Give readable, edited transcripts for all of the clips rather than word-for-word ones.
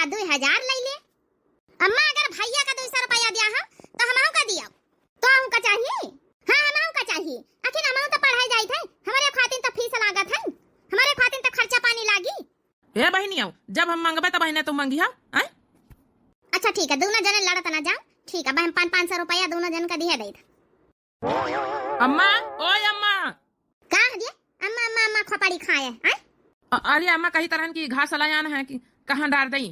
2000 ले ले। अम्मा अगर भैया का 200 रुपया दिया हम तो हमहू का दिया तो हमहू का चाहिए। हां हमहू का चाहिए। आखिर हमहू तो पढ़ाई जाई थे, हमारे खातिर तो फीस लागत है, हमारे खातिर तो खर्चा पानी लागी। ए बहनिया जब हम मांगबे तो बहने तुम मांगिया। अच्छा ठीक है, दोनों जने लड़त ना जाओ। ठीक है बहन 500 रुपया दोनों जन का दिया दे। अम्मा ओए अम्मा का दिया? अम्मा अम्मा अम्मा खोपड़ी खाए हैं। अरे अम्मा कहीं तरह की घास लायान है कि कहां डाल दई?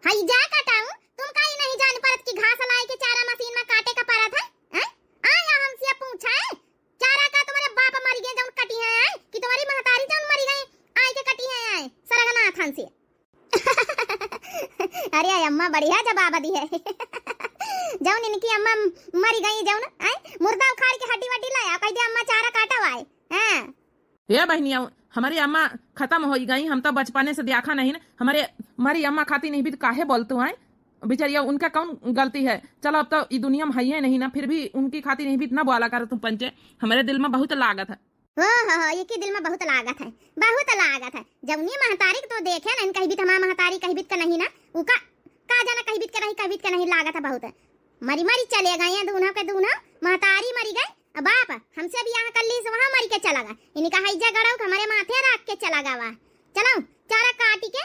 हां जा काटाऊं, तुम काई नहीं जान परत कि घास लाए के चारा मशीन में काटे का परत है? हैं आया हमसे पूछा है चारा का तुम्हारे बाप मर गए जौन कटी है कि तुम्हारी महतारी जौन मरी गई आए के कटी है सरगना थान से। अरे अम्मा बढ़िया जवाब दी है। जौन इनकी अम्मा मरी गई जौन मुर्दा उखाड़ के हड्डी वड्डी लाया कह दे अम्मा चारा काटा हुआ है। हां ये बहनिया हमारी अम्मा खत्म हो गई, हम तो बचपने से देखा नहीं ना। हमारी अम्मा खाती नहीं भी तो काहे बोलते हैं बेचारिया, उनका कौन गलती है? चलो अब तो ये दुनिया में है ही नहीं ना, फिर भी उनकी खाती नहीं भी इतना बोला करो तुम पंचे। हमारे दिल में बहुत लागत है। हो ये की दिल में बहुत लागत है, बहुत लागत है। जौनी महतारी तो देखे ना कहीं भी हमारा महतारी कहीं भी का नहीं ना उका का जाना कहीं भी का नहीं कहीं भी का नहीं लागत है बहुत है। मरी मरी चले गए हैं दूना के दूना, महतारी मरी गई बाप हमसे भी यहाँ कर ली वहां मरी के चला गया। इनका हैजा गड़ाऊ हमारे माथे रख के चला गया। चलो चारा काटी के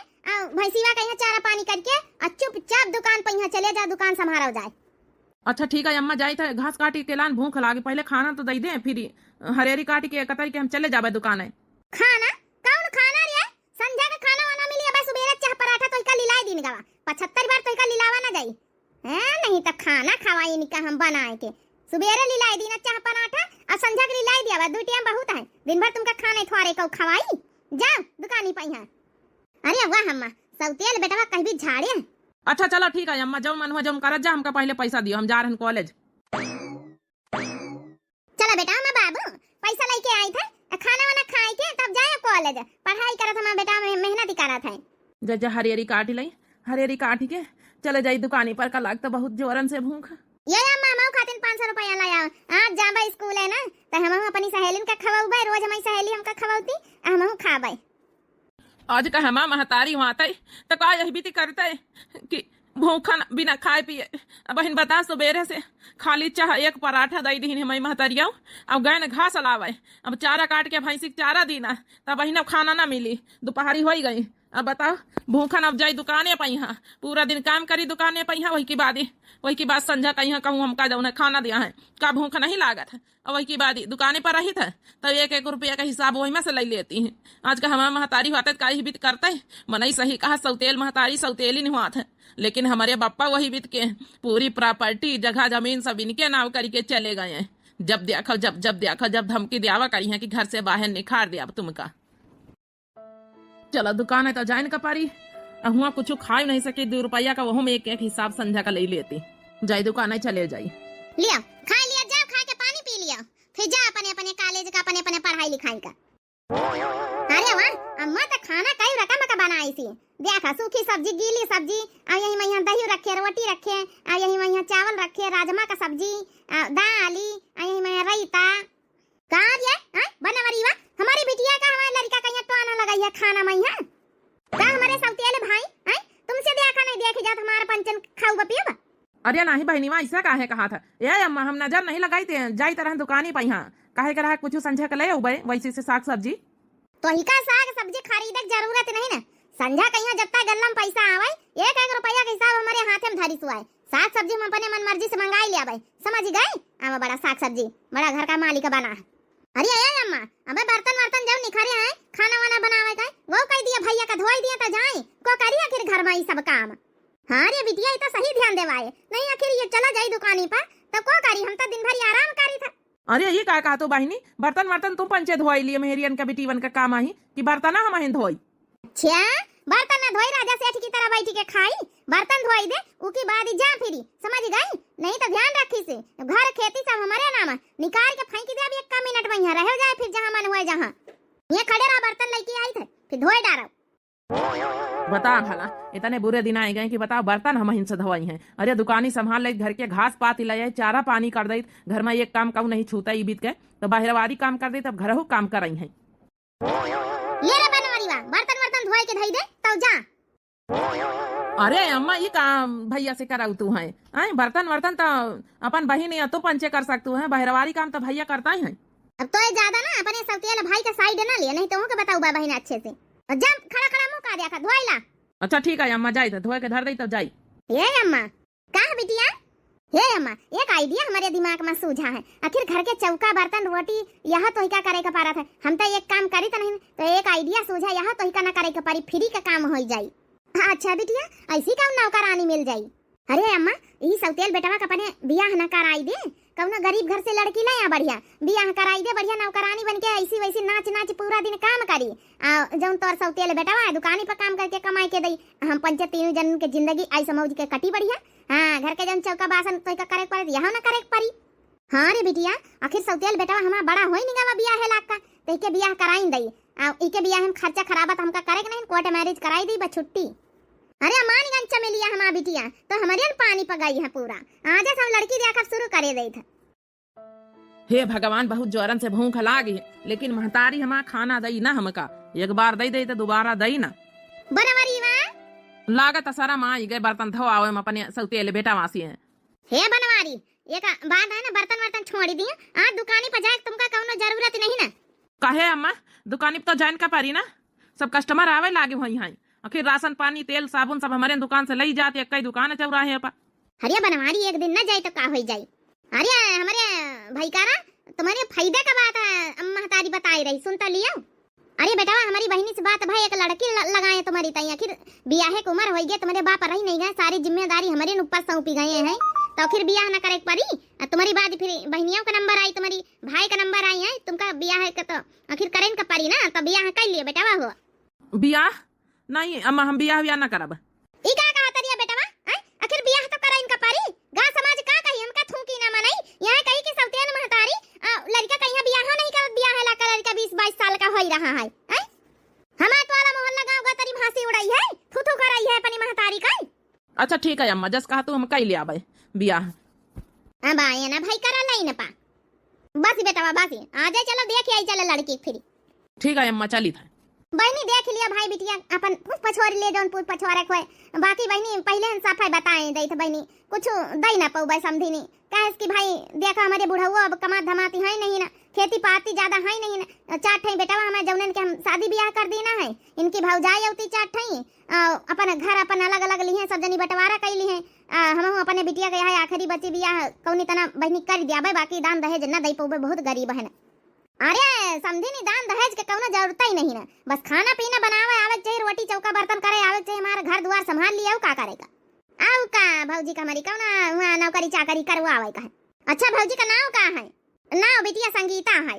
भैंसीवा कहीं चारा पानी करके चुपचाप दुकान पर यहाँ चले जा, दुकान संभालो जाए। अच्छा ठीक है अम्मा जाई था घास काटी के लान भूख लागे, पहले खाना तो दे दे फिर हरियरी काटी के कतरी के हम चले जाबे दुकान है। खाना कौन खाना रे? संध्या का खाना वाना मिली बस सुबेरे चाह पराठा तो इका लिलाई दिन गवा 75 बार तो इका लिलावा ना जाई है नहीं तो खाना खवाई इनका हम बनाए के सुबेरे लिलाई दिन चाह पराठा और संध्या के लिलाई दिया दो टाइम बहुत है, दिन भर तुमका खाने थोड़े को खवाई जाओ दुकानी पे यहाँ। अरे वाह अम्मा सौतेल बेटवा कहीं भी झाड़े। अच्छा चलो ठीक है अम्मा जब मन हुआ जब कर जा, हमका पहले पैसा दियो हम जा रहे हैं कॉलेज। चलो बेटा मैं बाबू पैसा लेके आई थे, खाना वाना खाए के तब जाए कॉलेज, पढ़ाई करत हमारा बेटा मेहनत करत है। जज हरियरी काटी लाई, हरियरी काटी के चले जाई दुकानी पर, का लागत बहुत जोरन से भूख। ये अम्मा माऊ खातिन 500 रुपया लाया आज जाबा स्कूल है ना तो हम अपनी सहेलीन का खवाऊबे, रोज हमारी सहेली हमका खवाउती हम खाबे। आज का हमा महतारी वहां तई तो का यही भी करते कि भूखा बिना खाए पिए। अब बहन बता सुबेरे से खाली चाह एक पराठा दई दी हमारी महतारिया, अब गए न घास लावे, अब चारा काट के भैंसी चारा दीना तब बहन अब खाना ना मिली, दोपहरी हो गई। अब बताओ भूखन अब जाई दुकाने पे यहाँ पूरा दिन काम करी दुकाने पे यहाँ, वही की बात संझा कहीं कहूँ हमका जाऊँ खाना दिया है का भूख नहीं लागत है। और वही की बात दुकाने पर रही था तब 1-1 रुपया का हिसाब वही में से ले लेती है। आज का हमारा महतारी होता का ही बीत करते मनई सही कहा सौतेल महतारी सौतेली नहीं हुआ था, लेकिन हमारे बापा वही बीत के पूरी प्रॉपर्टी जगह जमीन सब इनके नाव करके चले गए हैं। जब देखो जब धमकी दियावा करी है कि घर से बाहर निखार दिया तुमका। चलो दुकान है तो जाए न पारी, हुआ कुछ खा ही नहीं सके 2 रुपया का वह में 1-1 हिसाब संध्या का ले लेती। जाई दुकान है चले जाई लिया खा लिया जाओ, खा के पानी पी लिया फिर जा अपने अपने कॉलेज का अपने अपने पढ़ाई लिखाई का। अरे वाह अम्मा तो खाना कई रकम का बनाई थी, देखा सूखी सब्जी गीली सब्जी और यही वहाँ दही रखे रोटी रखे और यही वहाँ चावल रखे राजमा का सब्जी दाली और यही वहाँ रायता कहाँ ये बनवरी वा हमारी बिटिया का हमारे लड़का कहीं तो आना लगाई है खाना में यहाँ का हमारे सौतेले भाई तुमसे देखा नहीं देखी जात हमारा पंचन खाऊ पियो। अरे नहीं बहनी वहाँ ऐसा काहे कहा था ये अम्मा हम नजर नहीं लगाई थे, जाई तरह दुकानी पे यहाँ काहे करा कुछ संझा के ले उबे वैसे से साग सब्जी तो ही का साग सब्जी खरीदे जरूरत नहीं ना, संझा कहीं जब तक गल्ला में पैसा आवे 1-1 रुपया के हिसाब हमारे हाथ में धरी सुआए, साग सब्जी हम अपने मन मर्जी से मंगाई लिया भाई समझ गए। अब बड़ा साग सब्जी बड़ा घर का मालिक बना है। अरे अम्मा अबे बर्तन वर्तन जब निखरे हैं खाना वाना बनावे का वो कह दिया भैया का धोई दिया तो जाए को करी आखिर घर में ये सब काम। हाँ रे बिटिया तो सही ध्यान देवाए नहीं आखिर ये चला जाई दुकानी पर तब को करी, हम तो दिन भर आराम करी था। अरे ये का तो बहनी बर्तन वर्तन तुम पंचे धोई लिए मेहरियन का बेटीवन का काम आई कि बर्तन हम धोई। अच्छा बर्तन न धोई राजा सेठ की तरह बैठी के खाई, बर्तन धोई दे उकी बाद जा फिरी समझ गई, नहीं तो ध्यान रखी से घर खेती सब हमारे नाम निकाल के फेंक दे। अब 1 मिनट में यहाँ रह जाए फिर जहाँ मन हुए जहाँ ये खड़े रहा बर्तन लेके आई थे फिर धोए डारो। बता भला इतने बुरे दिन आए गए कि बताओ बर्तन हम हिंसे धोई हैं। अरे दुकानी संभाल ले घर के घास पात लाए चारा पानी कर दई, घर में एक काम कहूँ नहीं छूता ई बीत के तो बाहरवारी काम कर दे तब घर हो काम कर रही है। ये रे बनवारी बर्तन वर्तन धोए के धई दे तब जा। अरे अम्मा ये काम भैया से कराऊ तू है आए बर्तन वर्तन तो अपन बहिन या तो पंचे कर सकतू है बहरवारी काम तो भैया करता ही है। अब तो ये ज्यादा ना अपने सौतेला भाई का साइड ना लिया, नहीं तो के बताऊ बा बहन अच्छे से। और जब खड़ा खड़ा मुंह का दिया का धोइला। अच्छा ठीक है अम्मा जाई तो धोए के धर दई तब जाई। ये अम्मा का बिटिया, हे अम्मा एक आइडिया हमारे दिमाग में सूझा है। आखिर घर के चौका बर्तन रोटी यह तो ही का करे का पारा था, हम तो एक काम करी तो नहीं, तो एक आइडिया सूझा यह तो ही का ना करे का पारी, फ्री का काम हो जाई। अच्छा बिटिया ऐसी कौन नौकरानी मिल जाई। अरे अम्मा ई सौतेल बेटवा का अपने बियाह न कराई दे, कौनो गरीब घर से लड़की ले आ बढ़िया बियाह कराई दे, बढ़िया नौकरानी बन के ऐसी वैसी नाच नाच पूरा दिन काम करी। जौन तोर सौतेल बेटवा दुकानी पर काम करके कमाई के दई, हम पंच तीनों जन के जिंदगी ऐसा मौज के कटी बढ़िया। हाँ घर के जन चौका बासन तो का करे पड़े यहाँ ना करे पड़ी। हाँ रे बिटिया आखिर सौतेल बेटवा हमारा बड़ा होई निगावा बियाह है लाख का, तो इके बियाह कराई दई। इके बियाह हम खर्चा खराबत हमका करे के नहीं, कोर्ट मैरिज कराई दी बस छुट्टी। अरे अमान गंचा में लिया हमारा बिटिया तो हमारे पानी पगाई है पूरा, आज हम लड़की देखा शुरू करे दई था। हे भगवान बहुत जोरन से भूख लागी लेकिन महतारी हमारा खाना दई ना, हमका एक बार दई दई तो दोबारा दई ना। बनवारी मां लागत सारा माँ गए बर्तन धो आवे अपने सौतेले बेटा वासी है। हे बनवारी एक बात है ना, बर्तन वर्तन छोड़ी दिए, आज दुकानी पर जाए तुमका कौनो जरूरत नहीं ना। कहे अम्मा दुकानी पर तो जान का पारी ना, सब कस्टमर आवे लागे वही है, आखिर राशन पानी तेल साबुन सब हमारे दुकान से ली जाती है, कई दुकान चौराहे पर। अरे बनवारी एक दिन ना जाए तो का हो जाए। अरे हमारे भाई कारा तुम्हारे फायदे का बात है, अम्मा तारी बताई रही सुन तो लिया। अरे बेटा हमारी बहनी से बात भाई एक लड़की लगाए तुम्हारी तई, आखिर बियाह की उम्र हो गई, तुम्हारे बाप रही नहीं गए, सारी जिम्मेदारी हमारे ऊपर सौंपी गए हैं, तो फिर बियाह ना करे पड़ी। तुम्हारी बात फिर बहनियों का नंबर आई, तुम्हारी भाई का नंबर आई है, तुमका बियाह है तो आखिर करें का पड़ी ना, तो बियाह कर लिए बेटा हो। बियाह नहीं अम्मा हम बियाह बियाह ना करब। ई का कहा तरिया बेटवा आखिर बियाह तो कराइन का पड़ी, गा समाज का कही हमका थूकी ना मनाई, यहां कही कि सौतेन महतारी लड़का कहीं बियाह नहीं करत, बियाह है लड़का लड़का 20-22 साल का होई रहा है। हमार तो वाला मोहल्ला गांव का तरी भांसी उड़ाई है, थुथु कराई है अपनी महतारी का। अच्छा ठीक है अम्मा जस कहा तू हम कई ले आबे बियाह। अब आए ना भाई करा नहीं ना पा, बस बेटा बस आ जाए, चलो देख आई चलो लड़की फिर। ठीक है अम्मा चली था बहनी देख लिया भाई बिटिया अपन पूछ पछोर ले जोन पूछ पछोरे कोई, बाकी बहनी पहले हम सफाई बताएं दई थ बहनी कुछ दई ना पऊ भाई समझी नहीं कहे कि भाई देखा हमारे बुढ़ाऊ अब कमा धमाती है नहीं ना, खेती पाती ज्यादा है नहीं ना, चार ठई बेटा हमारे जौनन के हम शादी ब्याह कर दी ना है, इनकी भौजाई होती चार ठई अपन घर अपन अलग अलग ली है, सब जनी बंटवारा कैली है। हम अपने बिटिया के यहाँ आखिरी बच्ची बियाह कौनी तना बहनी कर दिया भाई, बाकी दान दहेज ना दई पऊ बहुत गरीब है ना। अरे समझी नहीं दान दहेज के कौनो जरूरत ही नहीं ना, बस खाना पीना बनावे आवे चाहिए, रोटी चौका बर्तन करे आवे चाहिए, हमारा घर द्वार संभाल लिया का करेगा आउ का भौजी का हमारी कौना वहाँ नौकरी चाकरी करवावे का है। अच्छा भौजी का नाम का है? नाम बिटिया संगीता है।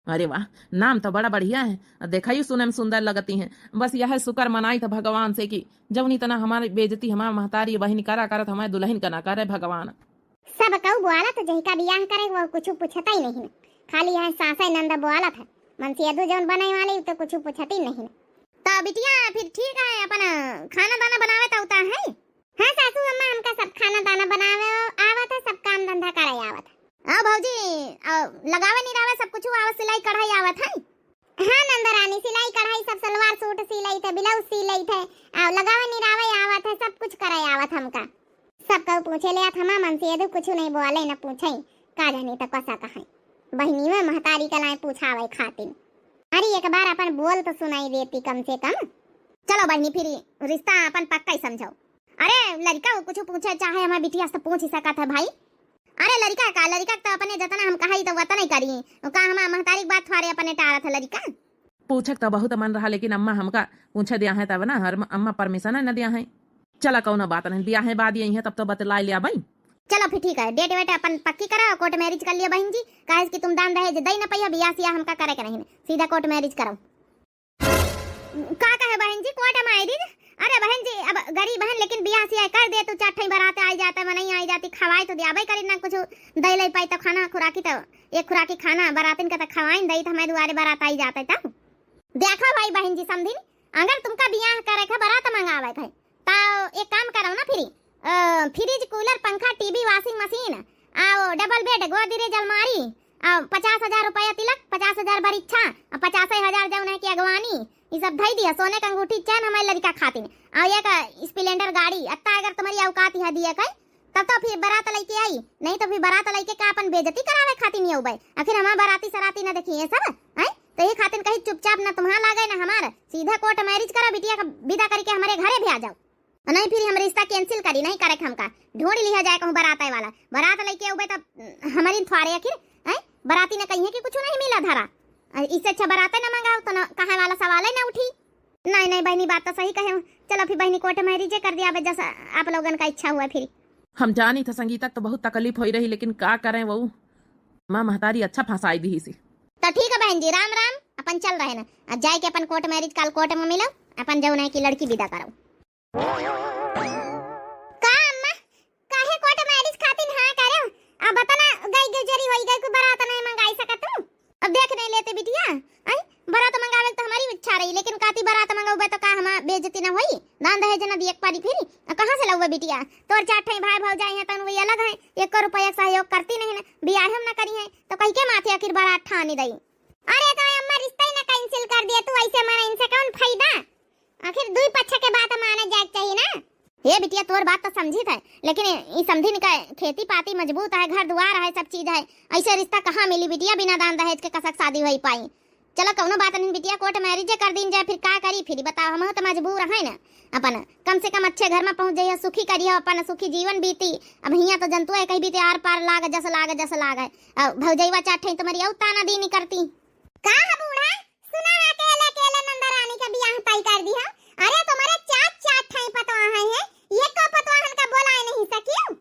अरे वाह नाम तो बड़ा बढ़िया है, देखा ही सुने में सुंदर लगती है, बस यह शुक्र मनाई था भगवान से कि जब नहीं तना हमारी बेइज्जती हमारा महतारी बहन करा करत हमारे दुल्हन का ना करे भगवान। सब कहू बोला तो जही का बियाह करे वो कुछ पूछता ही नहीं, खाली यहाँ सासा नंदा बोला था मनसिया दो जौन बनाई वाली तो कुछ पूछती नहीं। तो बिटिया फिर ठीक है अपन खाना दाना बनावे तो होता है। हाँ सासू अम्मा हमका सब खाना दाना बनावे आवत है, सब काम धंधा करे आवत है। भौजी लगावे नहीं रावे सब कुछ आवत, सिलाई कढ़ाई आवत है। हाँ नंदरानी सिलाई कढ़ाई सब सलवार सूट सिलाई थे, ब्लाउज सिलाई थे, लगावे नहीं रावे आवत है, सब कुछ करे आवत हमका। सब कहू पूछे ले थमा मन से यदि कुछ नहीं बोले न पूछे का जानी तो कसा कहे बहनी में महतारी कलाए पूछावे खातिर। अरे एक बार अपन बोल तो सुनाई देती कम से कम। चलो बहनी फिर रिश्ता अपन पक्का ही समझो। अरे लड़का कुछ पूछे चाहे हमारे बिटिया से पूछ ही सका था भाई। अरे लड़का का तो अपने जतना हम कहा तो वतन ही करी का हमारा महतारी बात थोड़े अपने टारा था लड़का पूछक तो बहुत मन रहा, लेकिन अम्मा हमका पूछे दिया है तब ना हर अम्मा परमिशन न दिया है। चला कौन बात नहीं दिया है बाद यही है तब तो बतला लिया भाई। चलो फिर ठीक है डेट वेट अपन पक्की करा, कोर्ट मैरिज कर लिया बहन जी, कहे कि तुम दान दहेज दई न पहिया बियाह सिया हमका करे के नहीं, सीधा कोर्ट मैरिज करो। का कहे बहन जी कोर्ट मैरिज? अरे बहन जी अब गरीब बहन लेकिन बियाह सिया कर दे तो चार बरात आई जाता है नहीं आई जाती, खवाई तो दिया भाई करी ना कुछ दई लई पाई तो खाना खुराकी तो एक खुराकी खाना बरातिन का तो खवाई दई तो हमारे दुआरे बारात आई जाता है। तब देखो भाई बहन जी समझी अगर तुमका बियाह करे के बारात मंगावे थे तो एक काम करो ना फ्रिज कूलर पंखा टीवी वॉशिंग मशीन आओ डबल बेड गोदरेज अलमारी 50,000 रुपया तिलक, 50,000 भरीक्षा, 50,000 जौन है की अगवानी, ये सब धई दिया सोने का अंगूठी चैन हमारे लड़का खातिर और एक स्प्लेंडर गाड़ी अत्ता अगर तुम्हारी औकात है दिया कई तब तो फिर बारात लेके आई नहीं तो फिर बारात लेके का अपन बेइज्जती करावे खातिर नहीं आउबे आखिर हमार बाराती सराती ना देखी है सब हैं तो ये खातिर कहीं चुपचाप ना तुम्हारा लागे ना हमार सीधा कोर्ट मैरिज करा बिटिया का विदा करके हमारे घरे भी आ जाओ नहीं फिर हम रिश्ता कैंसिल करी नहीं करे हमका ढूंढ लिया जाए कहूं बारात वाला बारात लेके आउबे तब हमारी थवारे आखिर हैं बाराती ने कहीं कि कुछ नहीं मिला धरा इससे अच्छा बारात ना मंगाओ तो ना कहे वाला सवाल ही ना उठी नहीं नहीं बहनी बात तो सही कहे चलो फिर बहनी कोर्ट मैरिज कर दिया जैसा आप लोगन का इच्छा हुआ फिर हम जानी था संगीता तो बहुत तकलीफ हो रही लेकिन का करें वो माँ महतारी अच्छा फंसाई दी सी तो ठीक है बहन जी राम राम अपन चल रहे ना अब जाए के अपन कोर्ट मैरिज कल कोर्ट में मिलो अपन जौन है की लड़की विदा करो का अम्मा काहे कोर्ट मैरिज खातिर हां करो अब बता ना गई गुजरी होई गई कोई बारात नहीं मंगाई सकत तू अब देख नहीं लेते बिटिया आई बारात मंगावे तो हमारी इच्छा रही लेकिन काती बारात मंगावे तो का हम बेइज्जती ना होई दान दहेज ना दिए पारी फिर कहां से लउवे बिटिया तोर चाठे भाई भौजाई है तन वही अलग है 1 रुपया सहयोग करती नहीं ना बियाह हम ना करी है तो कहीं के माथे आखिर बारात ठानी दई अरे तो अम्मा रिश्ता ही ना कैंसिल कर दिया तू ऐसे माना इनसे कौन फायदा आखिर दुई पक्ष के बात माने जाए चाहिए ना ये बिटिया तोर बात तो समझी था लेकिन ये समझी नहीं का खेती पाती मजबूत है घर द्वार है सब चीज है ऐसे रिश्ता कहाँ मिली बिटिया बिना दान दहेज के कसक शादी हो पाई चलो कौनो बात नहीं बिटिया कोर्ट मैरिज कर दिन जाए फिर का करी फिर बताओ हम तो मजबूर है ना अपन कम से कम अच्छे घर में पहुंच जाइए सुखी करिए अपन सुखी जीवन बीती अब हिया तो जंतु है कहीं बीते आर पार लाग जस लाग भौजैवा चाटे तुम्हारी औ ताना दी नहीं करती का है बूढ़ा सुना है अकेले अकेले नंदा रानी का बियाह तय कर दिया अरे तुम्हारे चाट ठाई पतवा है ये को पतवाहन का बोला नहीं सकियो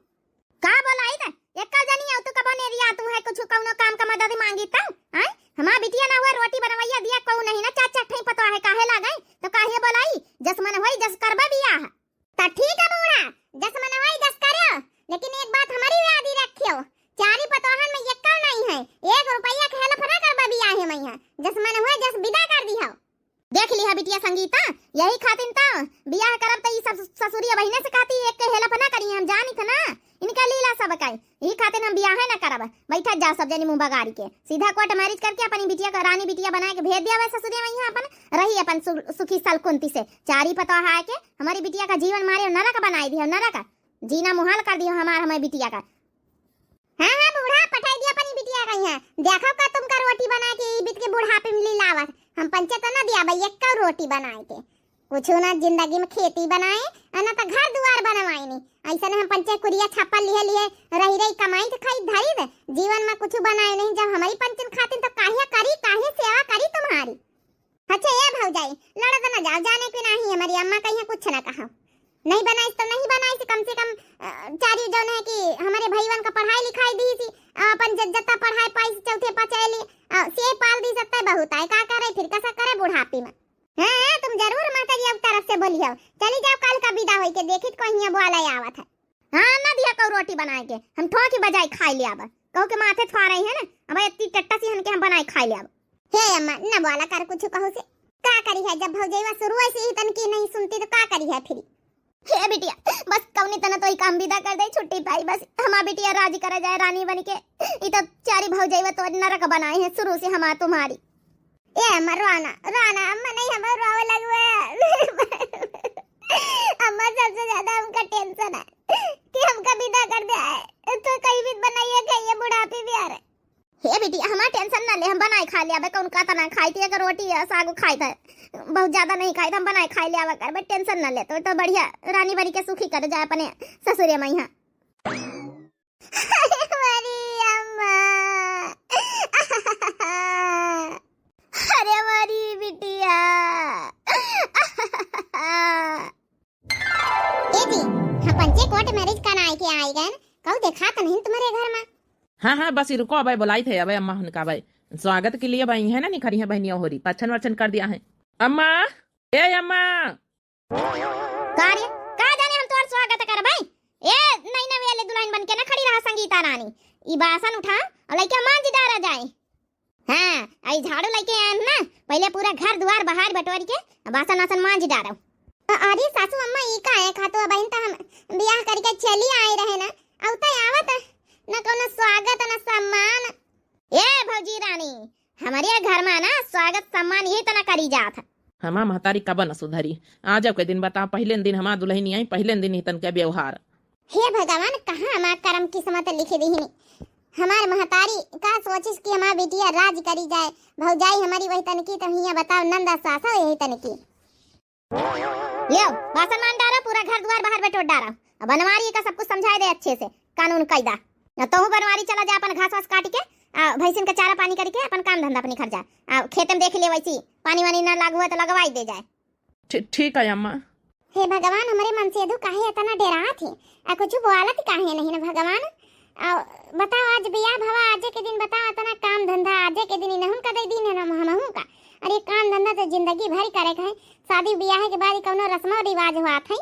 का बोलाई था एक का जानी आउ तू कबो ने रिया तू है कुछ कौनो काम का मदद मांगी ता हैं हमार बिटिया ना हुआ रोटी बनवैया दिया कहू नहीं ना चाचा ठई पतवा है काहे लागे तो काहे बोलाई जस मन होई जस करबा बियाह त ठीक है बूढ़ा जस मन होई जस करो लेकिन एक बात हमारी याद ही रखियो चारी पतवाहन में एक नहीं है 1 रुपया के हेल्प ना करबा बियाह है मैया जस मन होई जस विदा कर दिया देख लिया बिटिया संगीता यही खातिर तो बियाह करब त ई सब ससुरिया बहिने से कहती एक के हेल्प ना करी हम जानी था ना इनका लीला सब काई यही खातिर हम बियाह ना करब बैठा जा सब जनी मुंह बगाड़ी के सीधा कोर्ट मैरिज करके अपनी बिटिया का रानी बिटिया बना के भेज दिया वैसे ससुरिया में अपन रही अपन सुखी सलकुंती से चारी पता है के हमारी बिटिया का जीवन मारे नरक बनाई दियो नरक जीना मुहाल कर दियो हमारी बिटिया का हां बूढ़ा पठाई दिया अपनी बिटिया का यहाँ देखो का तुम का रोटी बना के बीत के बुढ़ापे में लावत हम पंचायत ना दिया भाई एक का रोटी बनाए के कुछ ना जिंदगी में खेती बनाए ना तो घर द्वार बनवाए नहीं ऐसा हम पंचायत कुरिया छापा लिए रही कमाई तो खाई धरी दे जीवन में कुछ बनाए नहीं जब हमारी पंचायत खातिर तो काहे करी काहे सेवा करी तुम्हारी अच्छा ये भौजाई लड़त ना जाओ जाने के नहीं हमारी अम्मा कहीं कुछ ना कहा नहीं बनाई तो नहीं बनाई से कम चारी जौन है कि हमारे भाईवन का पढ़ाई लिखाई दी थी अपन जत्ता पढ़ाई पाई चौथे पचैली से पाल दी सकता है बहुत है का करे फिर कैसा करे बुढ़ापी में हां तुम जरूर माता जी अब तरफ से बोलियो चली जाओ कल का विदा होई के देखित कहिया बोला आवत है हां ना दिया को रोटी बनाए के हम ठोकी बजाई खाई ले अब कहो के माथे थवा रही है ना अब इतनी टट्टा सी हन के हम बनाई खाई ले अब हे अम्मा ना बोला कर कुछ कहो से का करी है जब भौजैवा शुरू से ही तन की नहीं सुनती तो का करी है फिर हे बिटिया बस कौनी तना तो ही काम विदा कर दे छुट्टी पाई बस हमार बिटिया राजी करा जाए रानी बन के ई तो चारी भौजैवा तो नरक बनाए हैं शुरू से हमार तुम्हारी ए अम्मा राना अम्मा नहीं हमार रोवे लगवे अम्मा सबसे ज्यादा हमका टेंशन है कि हमका विदा कर दे तो कहीं भी बनाइए कहिए बुढ़ापे भी आ रहे हे बिटिया हमार टेंशन ना ले हम बनाई खा लिया बे कौन का तना खाई थी अगर रोटी साग खाई था बहुत ज्यादा नहीं खाई था हम बनाई खाई लिया कर बे टेंशन ना ले तो बढ़िया रानी बड़ी के सुखी कर जाए अपने ससुरिया में यहाँ हमारी अम्मा अरे हमारी बिटिया ए जी हम पंचे कोर्ट मैरिज करना आई के आई गए कहो देखा तो नहीं तुम्हारे घर में हाँ बस रुको अब बुलाई थे अब अम्मा उनका भाई स्वागत के लिए भाई है ना निखरी है बहनिया हो रही पच्छन वर्चन कर दिया है अम्मा ए अम्मा कार्य का जाने हम तोर स्वागत कर भाई ए नहीं ना वेले दुल्हन बन के ना खड़ी रहा संगीता रानी ई बासन उठा और लेके मांझ डारा जाए हां आई झाड़ू लेके आन ना पहले पूरा घर द्वार बाहर बटोर के बासन आसन मांझ डारो अरे सासू अम्मा ई का है खातो बहन त हम बियाह करके चली आए रहे ना औता आवत ना कोनो स्वागत ना सम्मान ए भौजी रानी हमारे घर में ना स्वागत सम्मान ये तना करी जात हमा महतारी कब न सुधरी। आज के दिन बता, पहले दिन हमा दुल्हनी आई, पहले दिन ही तन के व्यवहार। हे भगवान, कहाँ हमार कर्म किस्मत लिखे दी हमार महतारी का सोचिस कि हमार बेटिया राज करी जाए, भौजाई हमारी वही तनकी, तो हिया बताओ नंदा सासा यही तनकी। लियो बासन मान डारा, पूरा घर द्वार बाहर बैठो डारा। अब बनवारी का सब कुछ समझाए दे अच्छे से, कानून कायदा। न तो बनवारी चला जा, अपन घास वास काट के भैंसिन का चारा पानी करके अपन काम धंधा अपनी कर जा। खेत में देख ले वैसी पानी वानी न लागू है तो लगवाई दे जाए। ठीक है अम्मा। हे भगवान, हमारे मन से यदु काहे इतना डरा थी, कुछ बोलत काहे नहीं ना भगवान। बताओ आज बियाह भवा आज के दिन, बताओ इतना काम धंधा आज के दिन इनहु का दे दिन है ना हमहु का। अरे काम धंधा तो जिंदगी भर करे है, शादी बियाह के बाद कौनो रस्म रिवाज हुआ था।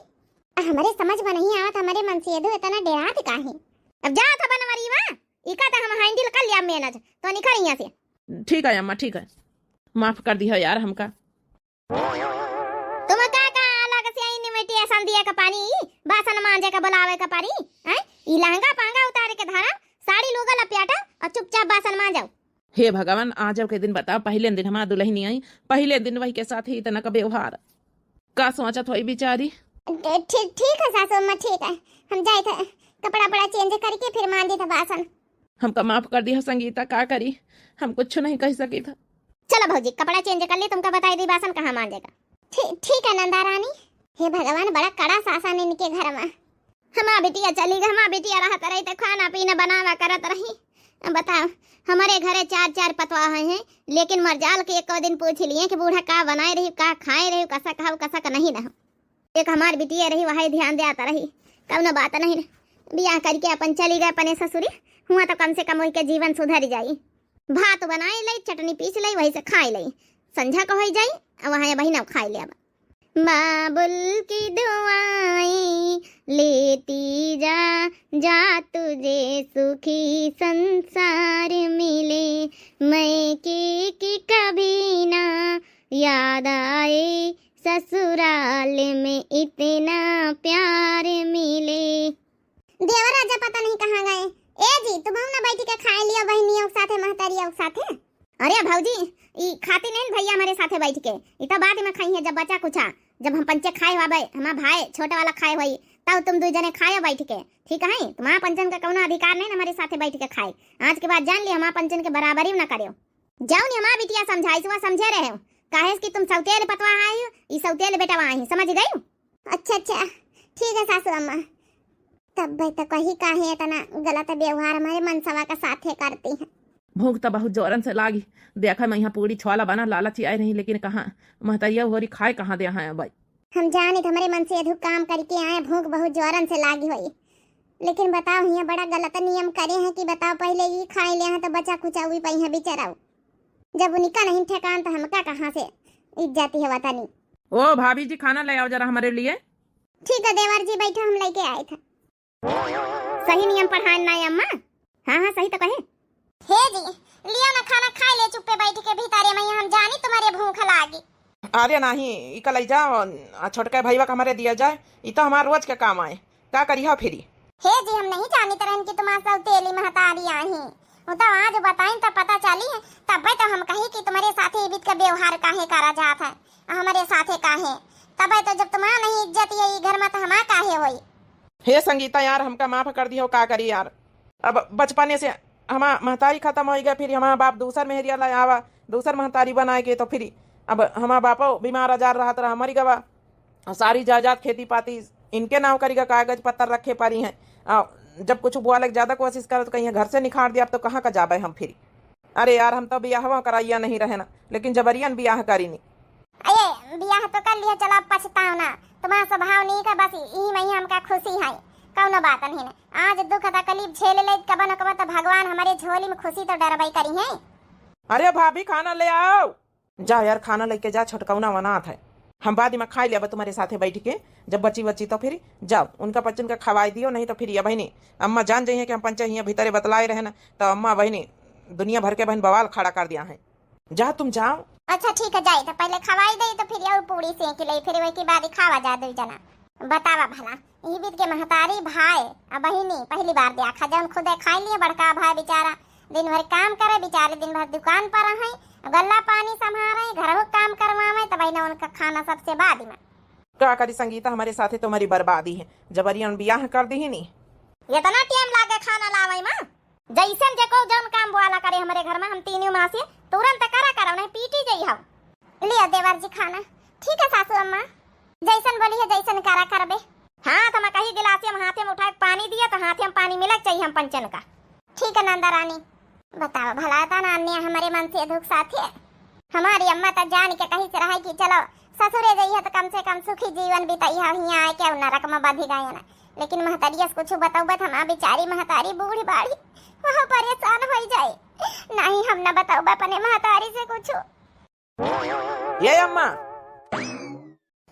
हमारे समझ में नहीं आवत, हमारे मन से यदु इतना डरा थी काहे। अब जा था बनवरीवा, इका तो हम हैंडल कर लिया मैनेज, तो निकल यहां से। ठीक है अम्मा, ठीक है, माफ कर दिया यार हमका। तुम का अलग से आई निमेटी ऐसा दिया का पानी, बासन मांजे का बुलावे का पारी हैं? ई लहंगा पांगा उतार के धारा, साड़ी लोगा लपेटा और चुपचाप बासन मांजाओ। हे भगवान, आज के दिन बता, पहले दिन हमारा दुल्हनी आई, पहले दिन वही के साथ ही इतना का व्यवहार। का सोचत होई बेचारी। ठीक है सासू अम्मा, ठीक है, हम जाए थे कपड़ा बड़ा चेंज करके फिर मांजे था बासन। हमका माफ कर दिया संगीता, का करी, हम कुछ नहीं कह सकी था। चलो भौजी कपड़ा चेंज कर ले, तुमका बताई दी बासन कहाँ मांजेगा। ठीक है नंदा रानी। हे भगवान, बड़ा कड़ा सासन इनके घर में। हमारा बेटिया चली गई, हमारा बेटिया रहत रही तो खाना पीना बनावा करत रही। बताओ, हमारे घरे 4 पतवा हैं, लेकिन मरजाल के एक दिन पूछ लिए कि बूढ़ा का बनाए रही, का खाए रही, कसा खाओ कसा का नहीं रहो। एक हमारी बेटिया रही, वही ध्यान दे आता रही, कब न बात नहीं। बियाह करके अपन चली गए अपने ससुरी, हुआ तो कम से कम के जीवन सुधर जाई। भात बनाए लई, चटनी पीस लई, वही से खाए लई, संझा को हो जाई, वहाँ बहिना खाए ले। अब बाबुल की दुआएं लेती जा, जा तुझे सुखी संसार मिले, मैं की कभी ना याद आए, ससुराल में इतना प्यार मिले। देवर राजा पता नहीं कहाँ गए। ए जी, तुम ना बैठी के खाए लिया बहनियों के साथे, महतारियों के साथे। अरे भौजी, ई खाती नहीं भैया हमारे साथे बैठ के, इतना बाद में खाई है जब बचा कुछा, जब हम पंचे खाए हुआ हमारा भाई छोटे वाला खाए हुई, तब तुम 2 जने खाए बैठ के, ठीक है? तुम्हारा पंचन का कोनो अधिकार नहीं हमारे साथे बैठ के खाए। आज के बाद जान लिया, हमारा पंचन के बराबरी न करियो। जाओ नहीं, हमारा बिटिया समझाई सुबह समझे रहे हो, काहे कि तुम सौतेल पतवा आई हो, ई सौतेल बेटा वहाँ ही, समझ गई? अच्छा ठीक है सासू अम्मा। तब भाई तो कही काहे इतना गलत व्यवहार हमारे मनसवा का साथे करती है। भूख तो बहुत जोरन से लागी, देखा मैं यहाँ पूरी छोला बना लालची आई रही, लेकिन कहाँ महतरिया होरी खाए कहाँ दे हैं भाई। हम जाने हमारे मन से अधूक काम करके आए, भूख बहुत जोरन से लागी हुई, लेकिन बताओ यहाँ बड़ा गलत नियम करे हैं कि बताओ पहले ये खाए ले तो बचा कुचा हुई पही बेचारा, जब उनका नहीं ठेकान तो हमका कहाँ से इज्जत है वता नहीं। ओ भाभी जी, खाना ले आओ जरा हमारे लिए। ठीक है देवर जी, बैठो, हम लेके आए थे। सही नियम पढ़ाए ना अम्मा? हाँ सही तो कहे। हे जी, लिया ना खाना खाए ले चुप्पे बैठ के भीतर में, हम जानी तुम्हारे भूख लागी। अरे नहीं, इका ले जाओ, छोटका भैया का हमारे दिया जाए, ये तो हमारे रोज के काम आए, क्या करिए फिर। हे जी, हम नहीं जानी तरह की तुम्हारे सब तेली महतारी आई, वो तो आज बताई तब पता चली है, तब तो हम कही कि तुम्हारे साथे इबित का व्यवहार काहे करा जात है, हमारे साथे काहे, तब तो जब तुम्हारा नहीं इज्जत है घर में तो हमारा काहे होई। हे संगीता यार, हमका माफ कर दियो, का करी यार। अब बचपने से हमारा महतारी खत्म हो गया, फिर हमारा बाप दूसर मेहरिया ला आवा, दूसर महतारी बनाए के, तो फिर अब हमारा बापो बीमार आजार रहा था, हमारी गवा सारी जायदाद खेती पाती इनके नाव करेगा, कागज पत्तर रखे पारी हैं। जब कुछ बुआ लग ज्यादा कोशिश करो तो कहीं घर से निखार दिया, अब तो कहाँ का जाबे हम फिर। अरे यार, हम तो ब्याह कराइया नहीं रहे ना, लेकिन जबरियन ब्याह करी नहीं। अरे ब्याह तो कर लिया, चलो पछताओ ना, तुम्हारा स्वभाव नहीं का, बस यही में हमका खुशी है, कौनो बात नहीं है। आज दुख तकलीफ झेल ले कब न कब तो भगवान हमारे झोली में खुशी तो डरवाई करी है। अरे भाभी, खाना ले आओ, जा यार खाना लेके जा, छोटकौना वनाथ है, हम बाद में खा लिया तुम्हारे साथे बैठ के, जब बची बची तो फिर जाओ उनका पचन का खवाई दियो, नहीं तो फिर ये बहनी अम्मा जान जाइए कि हम पंचा हियाँ भीतरे बतलाए रहे ना, तो अम्मा बहनी दुनिया भर के बहन बवाल खड़ा कर दिया है। जा तुम जाओ। अच्छा ठीक है, जाए तो पहले खवाई दे, तो फिर और पूरी सेक ले, फिर वही के बाद खावा जा दो जना। बतावा भला, यही बीत के महतारी भाई अब बहिनी पहली बार देखा, जब खुद खा लिए, बड़का भाई बेचारा दिन भर काम करे, बेचारे दिन भर दुकान पर रहे, गल्ला पानी संभाले, घरों काम करवावे, तब ना उनका खाना सबसे बाद में। क्या करी संगीता, हमारे साथे तुम्हारी बर्बादी है, जबरियन ब्याह कर दी ही नहीं। इतना टाइम लागे खाना लावे मां, जैसन जेको जौन काम बोला करे हमारे घर में, हम तीनों मां से तुरंत करा नहीं पीटी जई हम। लिया देवर जी खाना। ठीक है सासू अम्मा, जैसन बोली है जैसन करा करबे। हाँ तो मैं कही गिलास हम हाथे में उठा के पानी दिया तो हाथे में पानी मिलक चाहिए हम पंचन का। ठीक है नंदा रानी, बताओ भला था ना अन्य हमारे मन से दुख साथी है। हमारी अम्मा तो जान के कहीं से रहा कि चलो ससुरे गई है तो कम से कम सुखी जीवन बिताई है, यहाँ आए क्या नरक में बाधी गए ना। लेकिन महतारिया से कुछ बताओ बत, हम बेचारी महतारी बूढ़ी बाढ़ी वहाँ परेशान हो जाए। नहीं हम न बताओ अपने महतारी से कुछ। ये अम्मा।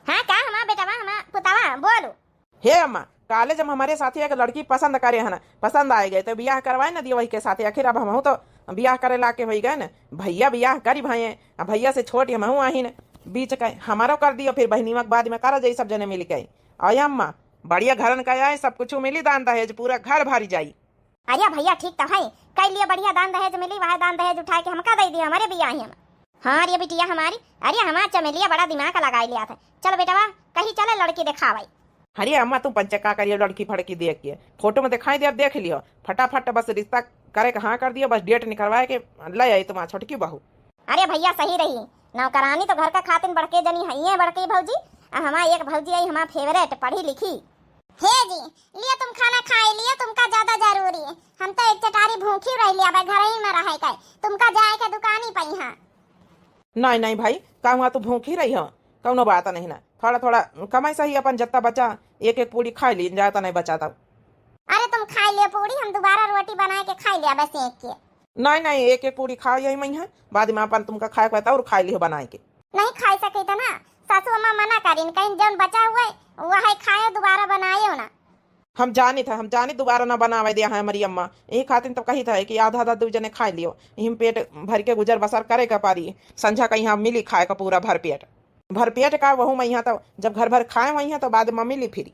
हाँ का हमारा बेटा हमारा पुतावा बोलो। हे अम्मा, काले जब हमारे साथी एक लड़की पसंद करे है ना, पसंद आए गए तो ब्याह करवाए ना दिया वही के साथ। आखिर अब हम तो ब्याह करे ला के हो गए ना, भैया ब्याह करी भाई, अब भैया से छोटी हम आई न बीच का हमारो कर दियो, फिर बहनीमा बाद में करा जाई सब जने मिल के। आय अम्मा बढ़िया घरन का आए, सब कुछ मिली, दान दहेज पूरा घर भरी जाई। अरे भैया ठीक तो है, कई लिए बढ़िया दान दहेज मिली, वह दान दहेज उठा के हमका दे दिया हमारे ब्याह में। हाँ अरे बिटिया हमारी, अरे हमारा चमेलिया बड़ा दिमाग लगा लिया था। चलो बेटा कहीं चले लड़की दिखावाई। अरे अम्मा तुम पंचका करियो, लड़की फड़की देख के फोटो में दिखाई दे, अब देख लियो फटाफट, बस रिश्ता करे हाँ कर दियो, बस डेट निकलवाए के ले आई तुम्हारा छोटकी बहू। अरे भैया सही रही, नौकरानी तो घर का खातिन बड़के जनी है बड़की भौजी। हमारी एक भौजी आई हमारा फेवरेट, पढ़ी लिखी। हे जी लिया तुम खाना खाए लिया, तुमका ज्यादा जरूरी है। हम तो एक चटारी भूखी रह लिया, घर ही में रहे का, तुमका जाए के दुकान ही पई। हाँ नहीं नहीं भाई, कहूँ तू भूखी रही हो, कौनो बात नहीं ना, थोड़ा थोड़ा कमाई सही, अपन जत्ता बचा एक एक पूरी खा ली, जाता नहीं बचा तब। अरे तुम खा लिया पूरी, हम दोबारा रोटी बना के खा लिया बस एक के। नहीं नहीं, एक एक पूरी खा यही मैं है, बाद में अपन तुमका खाए पाता और खा लियो बनाए के। नहीं खा सके तो ना, सासू अम्मा मना करी, कहीं जौन बचा हुआ है वह खाए दोबारा बनाए ना। हम जानी दोबारा ना बनावे दिया है हमारी अम्मा, यही खातिर तो कही था कि आधा आधा दो जने खा लियो, यही पेट भर के गुजर बसर करे का पारी। संझा कहीं हम मिली खाए का पूरा भर पेट का, वहू मैं यहाँ तो जब घर भर खाए वही तो बाद में मिली फिरी।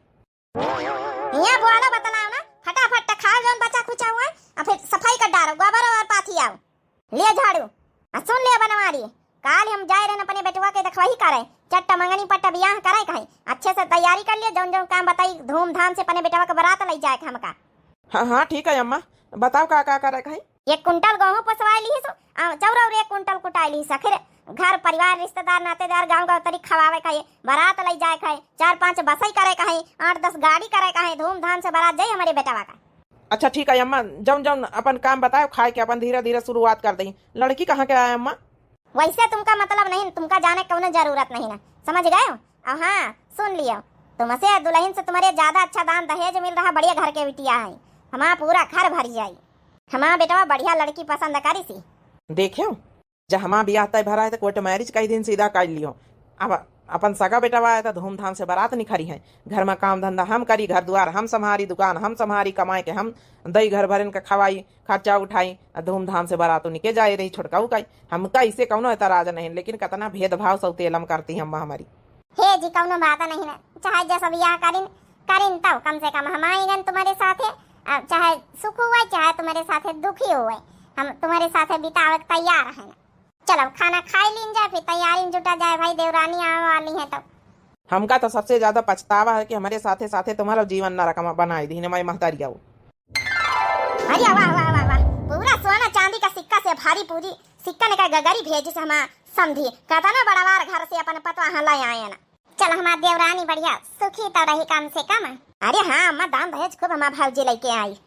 यहाँ बोलो बतलाओ ना, फटाफट खाओ जौन बचा खुचा हुआ है, और फिर सफाई कर डालो, गोबर और पाथी आओ ले झाड़ू, सुन लिया बनवारी। काल हम जाए रहे अपने बेटुआ के देखवाही करे, चट्टा मंगनी पट्टा बियाह करे कहीं, अच्छे से तैयारी कर लिया, जौन जौन काम बताई धूमधाम से अपने बेटवा के बारात ले जाए हमका। हाँ हाँ ठीक है अम्मा, बताओ का करे कहीं। 1 कुंटल गेहूं पसवाई ली सो, चौरा और 1 कुंटल कुटाई ली सा, फिर घर परिवार रिश्तेदार नातेदार गांव गांव तरी खवावे कहे, बारात ले जाए कहे, 4-5 बसई करे कहे, 8-10 गाड़ी करे कहे, धूमधाम से बारात जाए हमारे बेटवा का। अच्छा ठीक है अम्मा, जौन जौन अपन काम बताओ खाए के अपन धीरे धीरे शुरुआत कर दी। लड़की कहाँ के आए अम्मा? वैसे तुमका मतलब नहीं, तुमका जाने की कोनो जरूरत नहीं ना, समझ गए हो? और हाँ सुन लियो, तुमसे दुल्हन से तुम्हारे ज्यादा अच्छा दान दहेज मिल रहा, बढ़िया घर के बिटिया है, हमारा पूरा घर भर जाई। हमारा बेटवा बढ़िया लड़की पसंद करी सी। देखियो जब हमारा ब्याह तय भरा है तो कोर्ट मैरिज कई दिन सीधा कर लियो। अब अपन सगा बेटा आया था धूमधाम से बारात निखरी है, घर में काम धंधा हम करी, घर द्वार हम संभारी, दुकान हम संभारी, कमाए के हम दई घर भरन का खवाई, खर्चा उठाई, धूमधाम से बारात निके जाए रही छोटकाऊ का। हमका इसे कौनो एतराज नहीं, लेकिन कितना भेदभाव सौतेलम करती हम हमारी। हे जी कौनो बात नहीं ना, चाहे जैसा ब्याह करिन तब कम से कम हम आएंगे तुम्हारे साथे, चाहे सुख हुआ चाहे तुम्हारे साथे दुखी हुए, हम तुम्हारे साथे बितावे तैयार है ना। चलो खाना खाई लीन जाए, फिर तैयारी में जुटा जाए, भाई देवरानी आने वाली है तब। हमका तो सबसे ज्यादा पछतावा है कि हमारे साथे साथे तुम्हारा जीवन नरकमा बनाई दी मैं महतारिया। अरे वाह वाह वाह वाह, पूरा सोना चांदी का सिक्का से भारी पूरी सिक्का ने का गगरी भेजी से हमारा समझी, कहता ना बड़ावार घर से अपन पतवा हला आए ना। चल हमारा देवरानी बढ़िया सुखी तो रही कम से कम। अरे हाँ अम्मा दाम दहेज खूब हमारा भावजी लेके आई।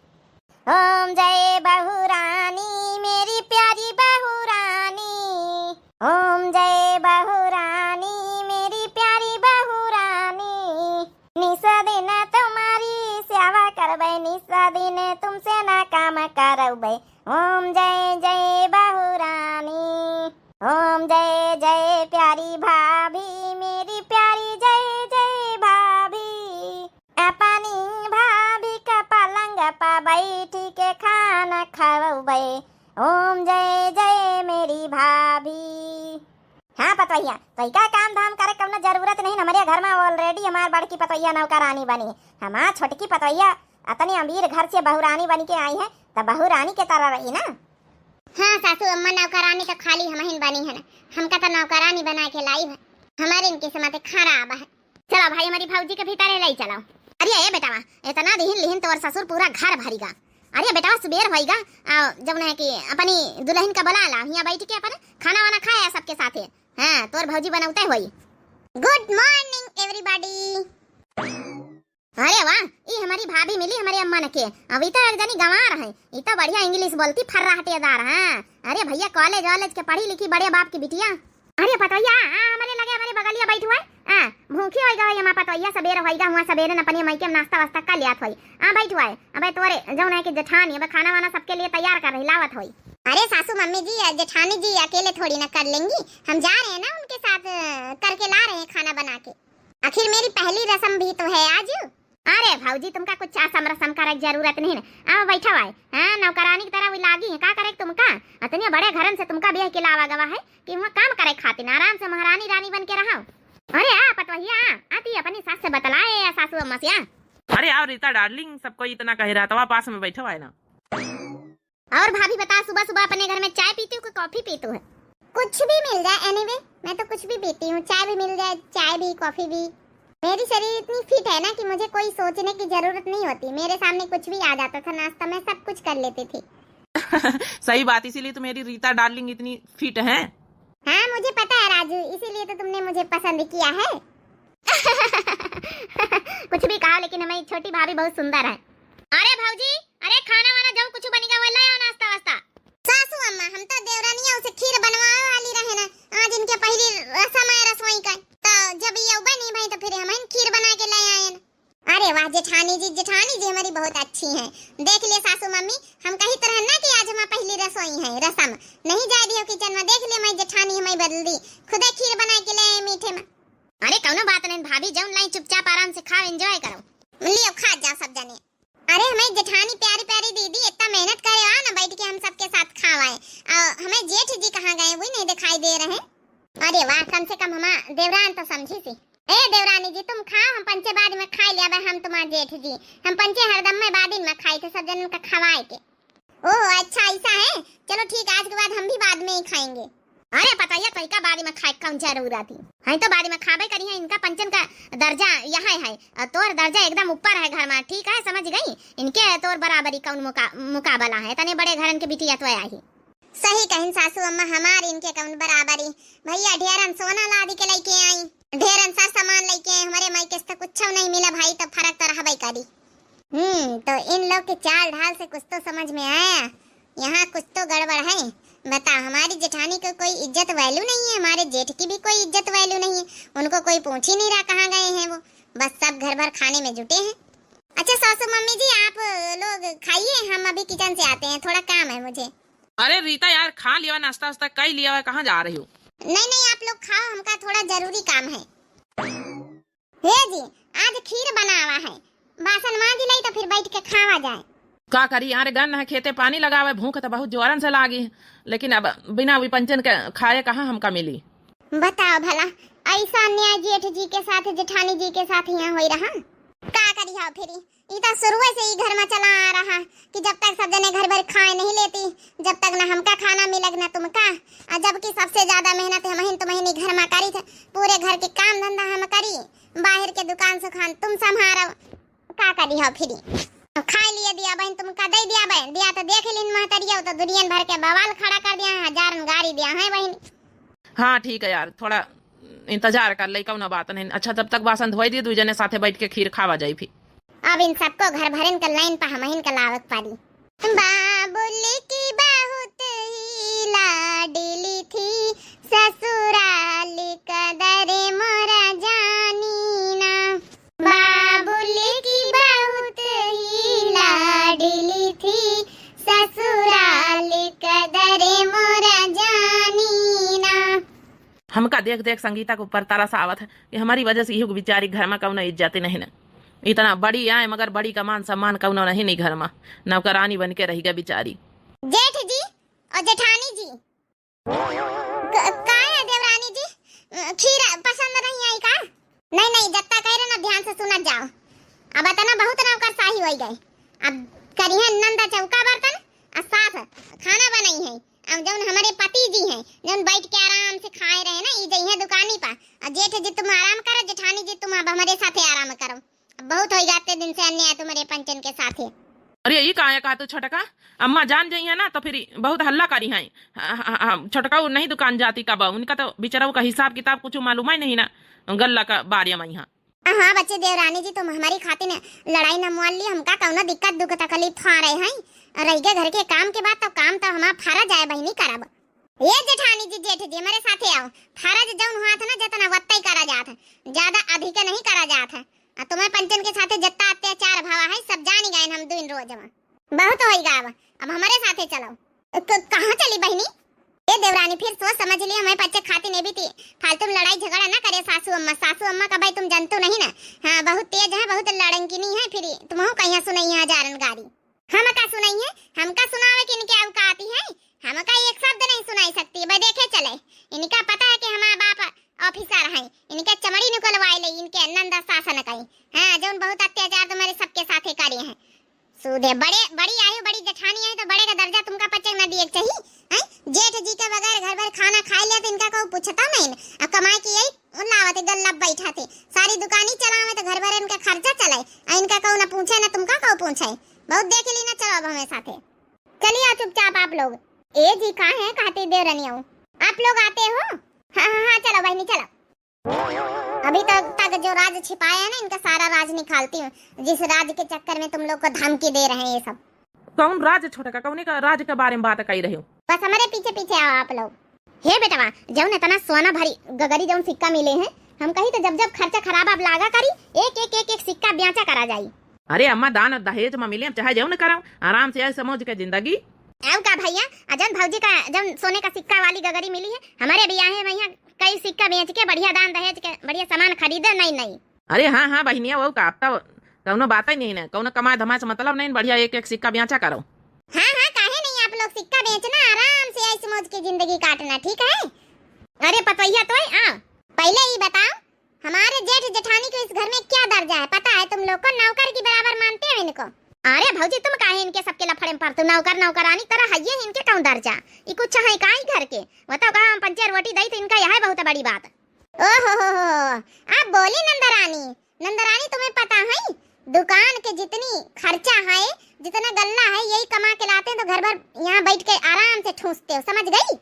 ओम जय बहू रानी मेरी प्यारी बहू रानी, ओम जय बहू रानी मेरी प्यारी बहू रानी, निसा दिन तुम्हारी सेवा करबै, निसा दिन तुमसे ना काम करबै। ओम जय जय बहू रानी, ओम जय जय प्यारी भाभी मेरी प्यारी जय जय भाभी, अपनी भाभी का पलंग पर बैठी के खाना खवबै। ओम जय जय मेरी भाभी। हाँ पतवैया तो का काम धाम करे कम जरूरत नहीं, हमारे घर में ऑलरेडी हमारी बड़की पतवैया नौकरानी बनी, हमारा छोटकी पतवैया अतनी अमीर घर से बहुरानी बन के आई है, तो बहुरानी के तरह रही ना। हाँ सासू अम्मा नौकरानी तो खाली हमहिन बनी है ना, हमका तो नौकरानी बना के लाई है, हमारे इनके समाते खराब है। चलो भाई हमारी भौजी के भीतर ले चलाओ। अरे ये बेटावा इतना दिहिन लिहिन तोर ससुर पूरा घर भरीगा। अरे बेटावा सुबेर होइगा जब न कि अपनी दुल्हन का बुला ला, यहाँ बैठ के अपन खाना वाना खाया सबके साथे। हाँ तोर भौजी बनाउते होई। Good morning everybody. अरे वाह ये हमारी भाभी मिली हमारे अम्मा ने के, अभी तो एक जनी गंवार है, ये तो बढ़िया इंग्लिश बोलती फर्राटेदार। हाँ अरे भैया कॉलेज वॉलेज के पढ़ी लिखी बड़े बाप की बिटिया। अरे पतोया हमारे लगे हमारे बगलिया बैठ हुआ है, भूखी होइगा हमारा पतोया सबेर होइगा हुआ सबेरे न अपनी मायके नाश्ता वास्ता कर लिया थोई। बैठ हुआ है अबे तोरे जौन है कि जेठानी अब खाना वाना सबके लिए तैयार कर रही लावत होई। अरे सासू मम्मी जी जेठानी जी अकेले थोड़ी ना कर लेंगी, हम जा रहे हैं ना उनके साथ करके ला रहे हैं खाना बना के। आखिर मेरी पहली रस्म भी तो है आज। अरे भाऊजी तुमका कुछ आसम रसम करे जरूरत नहीं है, आओ बैठा हुआ है। हाँ नौकरानी की तरह लागी है का करे तुमका, इतने बड़े घरन से तुमका ब्याह के लावा गवा है कि वहाँ काम करे खातिर आराम से महारानी रानी बन के रहो। अरे पतवहिया आती अपनी सास से बतलाए या सासू अम्मा से। अरे आओ रीता डार्लिंग, सबको इतना कह रहा था पास में बैठा हुआ है ना। और भाभी बता सुबह सुबह अपने घर में चाय पीती हूँ कि कॉफी पीती हूँ? कुछ भी मिल जाए एनीवे, मैं तो कुछ भी पीती हूँ, चाय भी मिल जाए, चाय भी कॉफी भी। मेरी शरीर इतनी फिट है ना कि मुझे कोई सोचने की जरूरत नहीं होती, मेरे सामने कुछ भी आ जाता था नाश्ता में सब कुछ कर लेती थी। सही बात, इसीलिए तो मेरी रीता डार्लिंग इतनी फिट है। हाँ मुझे पता है राजू, इसीलिए तो तुमने मुझे पसंद किया है। कुछ भी कहा लेकिन हमारी छोटी भाभी बहुत सुंदर है। अरे भाऊजी अरे खाना वाना जो कुछ बनेगा वो ले आओ नाश्ता वास्ता। सासू अम्मा हम तो देवरानिया उसे खीर बनवाने वाली रहे ना, आज इनके पहली रस्म है रसोई का, तो जब ये बनी भाई तो फिर हम खीर बना के ले आए ना। अरे वाह जेठानी जी हमारी बहुत अच्छी हैं। देख लिए सासू मम्मी हम कही तरह ना कि आज हमारी पहली रसोई है रसम नहीं जा रही हो किचन में, देख लिए मैं जेठानी हमारी बदल दी खुद खीर बना के ले आए मीठे में। अरे कौनो बात नहीं भाभी, जौन लाई चुपचाप आराम से खाओ एंजॉय करो, लियो खा जाओ सब जने। अरे हमें जेठानी प्यारी प्यारी दीदी इतना मेहनत करे आ ना बैठ के हम सबके साथ खावाए, हमें जेठ जी कहाँ गए वो नहीं दिखाई दे रहे। अरे वाह कम से कम हमारा देवरान तो समझी सी। ए देवरानी जी तुम खाओ, हम पंचे बाद में खा लिया भाई, हम तुम्हारे जेठ जी हम पंचे हरदम में बाद में खाए थे सब जन का खवाए के। ओह अच्छा ऐसा है, चलो ठीक आज के बाद हम भी बाद में ही खाएंगे। अरे पता है तो का बाद में खाए कौन जरूरत थी है, तो बाद में खाबे करी है, इनका पंचन का दर्जा यहाँ है तोर दर्जा एकदम ऊपर है घर में, ठीक है समझ गई, इनके तोर बराबरी कौन मुकाबला है, तने बड़े घरन के बिटिया तो आई। सही कहिन सासू अम्मा, हमारी इनके कौन बराबरी। भैया ढेरन सोना लादी के लेके आई, ढेरन सा सामान लेके आई, हमारे मायके से कुछ नहीं मिला भाई, तो फर्क तो रहा करी। तो इन लोग के चाल ढाल से कुछ तो समझ में आया, यहाँ कुछ तो गड़बड़ है। बता हमारी जेठानी को कोई इज्जत वैल्यू नहीं है, हमारे जेठ की भी कोई इज्जत वैल्यू नहीं है, उनको कोई पूछ ही नहीं रहा कहाँ गए हैं वो, बस सब घर भर खाने में जुटे हैं। अच्छा सासू मम्मी जी आप लोग खाइए, हम अभी किचन से आते हैं, थोड़ा काम है मुझे। अरे रीता यार खा लिया नाश्ता वास्ता कई लिया है, कहाँ जा रही हो? नहीं आप लोग खाओ, हमका थोड़ा जरूरी काम है। हे जी आज खीर बना हुआ है, बासन मांज लाई तो फिर बैठ के खावा जाए। का करी यार गन है खेते पानी लगावे, भूख तो बहुत जोरन से लागी, लेकिन अब बिना विपंचन के खाए कहाँ हमका मिली। बताओ भला ऐसा न्याय जेठ जी के साथ जेठानी जी के साथ यहाँ हो रहा, का करी हो फिर इतना शुरू से ही घर में चला आ रहा कि जब तक सब जने घर भर खाए नहीं लेती जब तक ना हमका खाना मिलग ना तुमका, जबकि सबसे ज्यादा मेहनत महीन तो महीने घर में करी थे, पूरे घर के काम धंधा हम करी, बाहर के दुकान से खान तुम संभारो, का करी हो फिर खा लिए दिया बहन तुमका दे दिया बहन, दिया तो देख लिन महतरिया तो दुनिया भर के बवाल खड़ा कर दिया, हजारन गाड़ी दिया है बहन। हाँ ठीक है यार थोड़ा इंतजार कर ले, कौन बात नहीं। अच्छा तब तक बासन धोई दिए, दू जने साथे बैठ के खीर खावा जाई फिर। अब इन सबको घर भरन का लाइन पर हमहिन का लावक पारी। बाबुल की बहुत ही लाडली थी, ससुराल कदर मोरा जानी ना, बाबुल की बहुत ही लाडली थी, ससुराल कदर मोरा जानी ना। हमका देख देख संगीता को ऊपर तारा सा आवत है कि हमारी वजह से यही बेचारी घर में कौन इज्जत नहीं ना, इतना बड़ी आए मगर बड़ी का मान सम्मान कौन नहीं घर में, नौकरानी बन के रहेगा बेचारी। जेठ जी और जेठानी जी का है देवरानी जी, खीर पसंद नहीं आई का? नहीं जब तक कह रहे ना ध्यान से सुनत जाओ, अब इतना बहुत नौकर शाही हो गए, अब करिए नंदा चौका बर्तन और साथ खाना बनाई है, अब जौन हमारे पति जी हैं जौन बैठ के आराम से खाए रहे ना, ई जइहे दुकानी पर। और जेठ जी तुम आराम करो, जेठानी जी तुम अब हमारे साथे आराम करो। अब बहुत हो जाते दिन से अन्याय तुम्हारे पंचन के साथे। अरे ये काया का तो छोटका अम्मा जान जाई है ना तो फिर बहुत हल्ला करी है। छोटका वो नहीं दुकान जाती कब, उनका तो बेचारा का हिसाब किताब कुछ मालूम ही नहीं ना गल्ला का बारे में यहाँ। हाँ बच्चे देवरानी जी, तुम हमारी खातिर लड़ाई न मोल ली, हमका कौनो दिक्कत दुख तकलीफ खा रहे हैं। रह गए घर के काम के बाद तो काम तो हमारा फर्ज है बहनी करब। ये जेठानी जी जेठ जी हमारे साथे आओ। फर्ज जौन हुआ था ना जितना वत्ता ही करा जात है, ज्यादा अधिक नहीं करा जात है। तुम्हें पंचन के साथे जितना अत्याचार भावा है सब जान ही गए हम दिन रोज में। बहुत हो गया, अब हमारे साथे चलो। कहाँ चली बहनी? ये देवरानी फिर सोच समझ लिया, हमारे बच्चे खाते नहीं भी थी। फालतू में लड़ाई झगड़ा ना करे सासू अम्मा। सासू अम्मा का भाई तुम जानते नहीं ना, हाँ बहुत तेज है, बहुत लड़ंकिनी है। फिर तुम हो कहीं सुनाई है हजारन गाड़ी। हम का सुनाई है, हमका सुनावे कि इनके औकात है। हमका एक शब्द नहीं सुनाई सकती। भाई देखे चले, इनका पता है कि हमारा बाप ऑफिसर है, इनके चमड़ी निकलवाई ले, इनके नंदा शासन कहीं। हाँ जौन बहुत अत्याचार तुम्हारे सबके साथे करे हैं। सूदे बड़े बड़ी आयु बड़ी जेठानी है तो बड़े का दर्जा तुमका पचक न दिए चाहिए। जेठ जी के बगैर घर भर खाना खा लिया तो इनका को पूछता नहीं। अब कमाई की यही लावते गल्ला बैठा थे, सारी दुकानी चलावे तो घर भर इनका खर्चा चलाए। इनका को न पूछे न तुमका को पूछे। बहुत देख ली ना, चलो अब हमें साथे चलिए चुपचाप आप लोग। ए जी कहाँ है? कहते देवरानी आओ, आप लोग आते हो? हाँ चलो बहनी चलो। अभी तक जो राज छिपाया है ना, इनका सारा राज निकालती हूँ, जिस राज के चक्कर में तुम लोग को धमकी दे रहे हैं ये सब। कौन राज छोटका, कौन का राज के बारे में बात कर रहे हो? बस हमारे पीछे पीछे आओ आप लोग। हे बेटवा, जौन इतना सोना भरी गगरी जौन सिक्का मिले हैं, हम कही तो जब जब खर्चा खराब आप लागा करी, एक सिक्का ब्याचा करा जाई। अरे अम्मा दान दहेज में मिले चाहे जौन कराओ, आराम से समझ के जिंदगी। आओ का भैया, अजन भौजी का जब सोने का सिक्का वाली गगरी मिली है, हमारे ब्याह है भैया कई सिक्का बेच के बढ़िया दान दहेज के बढ़िया सामान खरीदे। नहीं अरे हाँ बहनिया वो का कौनो बात ही नहीं ना, कौनो कमा धमा से मतलब नहीं, बढ़िया एक सिक्का ब्याचा करो। हाँ काहे नहीं, आप लोग सिक्का बेचना, आराम से ऐसे मौज की जिंदगी काटना, ठीक है? अरे पतैया तो आ पहले ही बताओ, हमारे जेठ जेठानी को इस घर में क्या दर्जा है पता है तुम लोग को? नौकर की बराबर मानते हो इनको? अरे भौजी तुम काहे इनके सबके लफड़े में पड़ते? नौकर नौकरानी तरह है ये, इनके कौन दर्जा? ये कुछ है का ही घर के? बताओ कहाँ हम पंचेर रोटी दई तो इनका यह है बहुत बड़ी बात। ओहो आप बोली नंदरानी तुम्हें पता है दुकान के जितनी खर्चा है, जितना गल्ला है, यही कमा के लाते हैं तो घर भर यहाँ बैठ के आराम से ठूसते हो, समझ गई?